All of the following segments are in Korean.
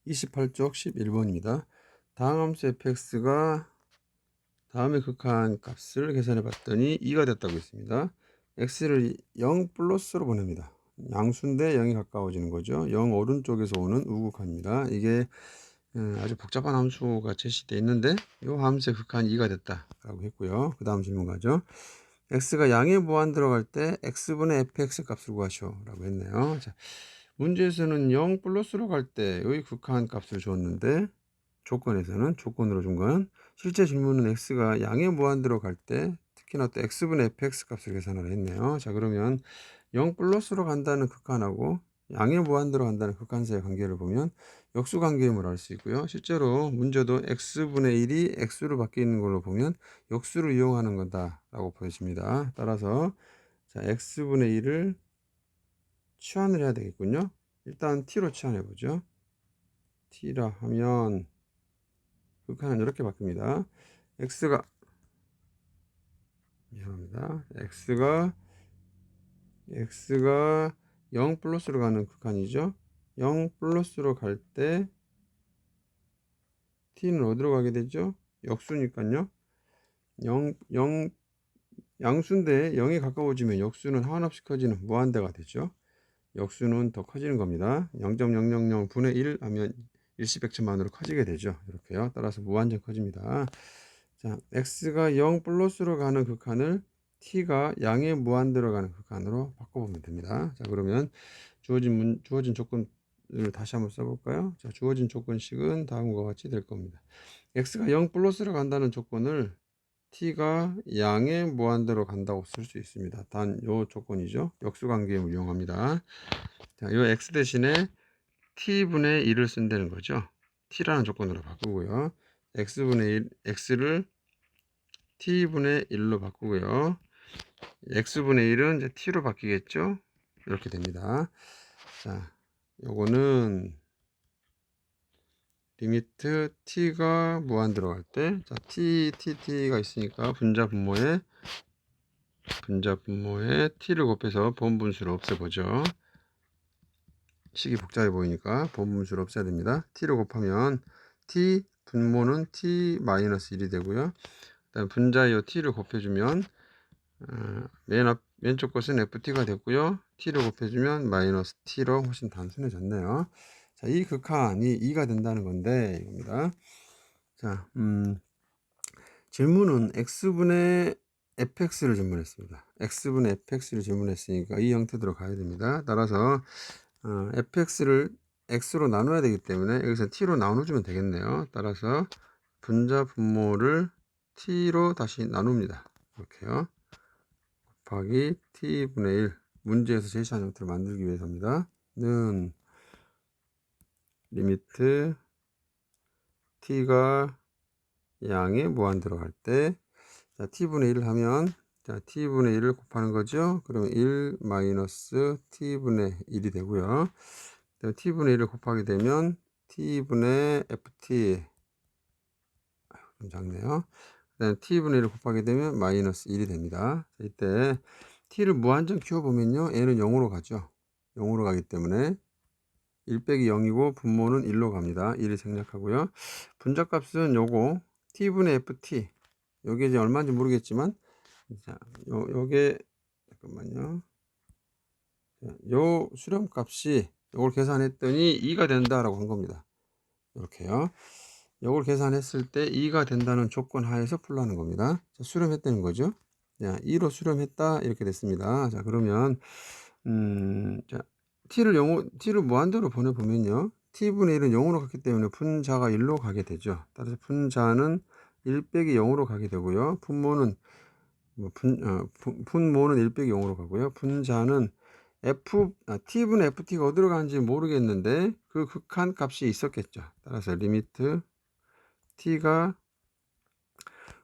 28쪽 11번입니다. 다음 함수 fx가 다음의 극한 값을 계산해 봤더니 2가 됐다고 했습니다. x를 0 플러스로 보냅니다. 양수인데 0이 가까워지는 거죠. 0 오른쪽에서 오는 우극한입니다. 이게 아주 복잡한 함수가 제시되어 있는데 이 함수의 극한 2가 됐다라고 했고요. 그 다음 질문 가죠. x가 양의 무한 들어갈 때 x분의 fx 값을 구하시오 라고 했네요. 자, 문제에서는 0 플러스로 갈 때의 극한 값을 줬는데 조건으로 준 건 실제 질문은 x가 양의 무한대로 갈 때 특히나 또 x분의 fx 값을 계산하라 했네요. 자, 그러면 0 플러스로 간다는 극한하고 양의 무한대로 간다는 극한 사이의 관계를 보면 역수 관계임을 알 수 있고요. 실제로 문제도 x분의 1이 x로 바뀌는 걸로 보면 역수를 이용하는 거다라고 보여집니다. 따라서 자, x분의 1을 치환을 해야 되겠군요. 일단 t로 치환해 보죠. t라 하면 극한은 이렇게 바뀝니다. x가 미안합니다. x가 0 플러스로 가는 극한이죠. 0 플러스로 갈 때 t는 어디로 가게 되죠? 역수니까요. 0 양수인데 0이 가까워지면 역수는 하나없이 커지는 무한대가 되죠. 역수는 더 커지는 겁니다. 0.000 분의 1 하면 일시백천만으로 커지게 되죠. 이렇게요. 따라서 무한정 커집니다. 자, x가 0 플러스로 가는 극한을 t가 양의 무한대로 가는 극한으로 바꿔보면 됩니다. 자, 그러면 주어진 조건을 다시 한번 써볼까요? 자, 주어진 조건식은 다음과 같이 될 겁니다. x가 0 플러스로 간다는 조건을 t가 양의 무한대로 간다고 쓸 수 있습니다. 단 요 조건이죠. 역수관계임을 이용합니다. 자, 요 x 대신에 t분의 1을 쓴다는 거죠. t라는 조건으로 바꾸고요. x를 t분의 1로 바꾸고요. x분의 1은 이제 t로 바뀌겠죠. 이렇게 됩니다. 자, 요거는 리미트 t가 무한 들어갈 때, 자, t가 있으니까 분자 분모에 t를 곱해서 본분수를 없애보죠. 식이 복잡해 보이니까 본분수를 없애야 됩니다. t를 곱하면 t 분모는 t-1이 되고요. 그다음 분자의 t를 곱해주면 왼쪽 것은 ft가 됐고요. t를 곱해주면 마이너스 t로 훨씬 단순해졌네요. 자, 이 극한이 2가 된다는 건데 이겁니다. 자, 질문은 x분의 fx를 질문했습니다. x분의 fx를 질문했으니까 이 형태대로 가야 됩니다. 따라서 fx를 x로 나눠야 되기 때문에 여기서 t로 나눠주면 되겠네요. 따라서 분자 분모를 t로 다시 나눕니다. 이렇게요. 곱하기 t분의 1 문제에서 제시한 형태를 만들기 위해서입니다. 는 리미트 t가 양의 무한 들어갈 때 자, t분의 1을 하면 자, t분의 1을 곱하는 거죠. 그러면 1 마이너스 t분의 1이 되고요. t분의 1을 곱하게 되면 t분의 ft 좀 작네요. 그다음 t분의 1을 곱하게 되면 마이너스 1이 됩니다. 자, 이때 t를 무한정 키워보면요. 얘는 0으로 가죠. 0으로 가기 때문에 1 빼기 0이고 분모는 1로 갑니다. 1을 생략하고요. 분자값은 요거 t분의 ft 요게 이제 얼마인지 모르겠지만 자, 요게 잠깐만요. 자, 요 수렴값이 요걸 계산했더니 2가 된다라고 한 겁니다. 이렇게요. 요걸 계산했을 때 2가 된다는 조건 하에서 풀라는 겁니다. 자, 수렴했다는 거죠. 자, 2로 수렴했다 이렇게 됐습니다. 자, 그러면 자, t를 무한대로 보내보면요. t분의 1은 0으로 갔기 때문에 분자가 1로 가게 되죠. 따라서 분자는 1 빼기 0으로 가게 되고요. 분모는 분모는 1 빼기 0으로 가고요. 분자는 t분의 ft가 어디로 가는지 모르겠는데 그 극한 값이 있었겠죠. 따라서 리미트 t가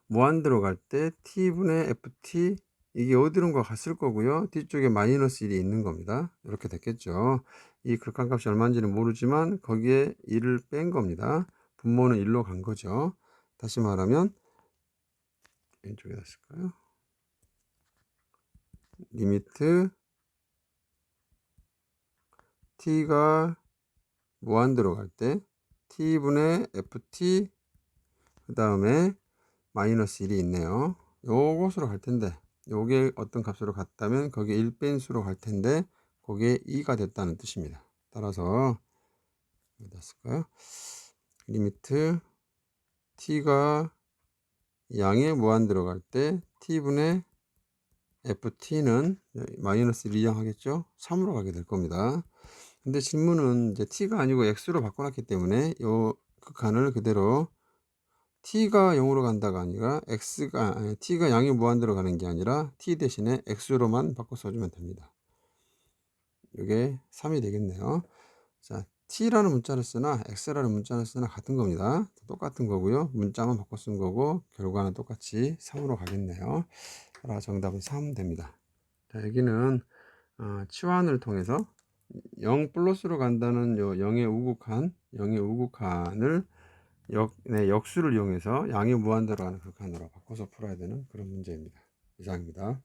무한대로 갈 때 t분의 ft 이게 어디론가 갔을 거고요. 뒤쪽에 마이너스 1이 있는 겁니다. 이렇게 됐겠죠. 이 극한값이 얼마인지는 모르지만 거기에 1을 뺀 겁니다. 분모는 1로 간 거죠. 다시 말하면 왼쪽에다 쓸까요? 리미트 t가 무한대로 갈 때 t분의 ft 그 다음에 마이너스 1이 있네요. 요것으로 갈 텐데 요게 어떤 값으로 갔다면 거기에 1변수로 갈 텐데 거기에 2가 됐다는 뜻입니다. 따라서 어디다 쓸까요? 리미트 t가 양의 무한 들어갈 때 t분의 ft는 마이너스 1 이항하겠죠? 3으로 가게 될 겁니다. 근데 질문은 이제 t가 아니고 x로 바꿔놨기 때문에 요 극한을 그대로 t가 0으로 간다가 아니라 t가 양의 무한대로 가는 게 아니라 t 대신에 x로만 바꿔 써주면 됩니다. 이게 3이 되겠네요. 자, t라는 문자를 쓰나 x라는 문자를 쓰나 같은 겁니다. 똑같은 거고요. 문자만 바꿔 쓴 거고 결과는 똑같이 3으로 가겠네요. 따라 정답은 3 됩니다. 자, 여기는 치환을 통해서 0 플러스로 간다는 요 0의 우극한을 역수를 이용해서 양이 무한대로 가는 극한으로 바꿔서 풀어야 되는 그런 문제입니다. 이상입니다.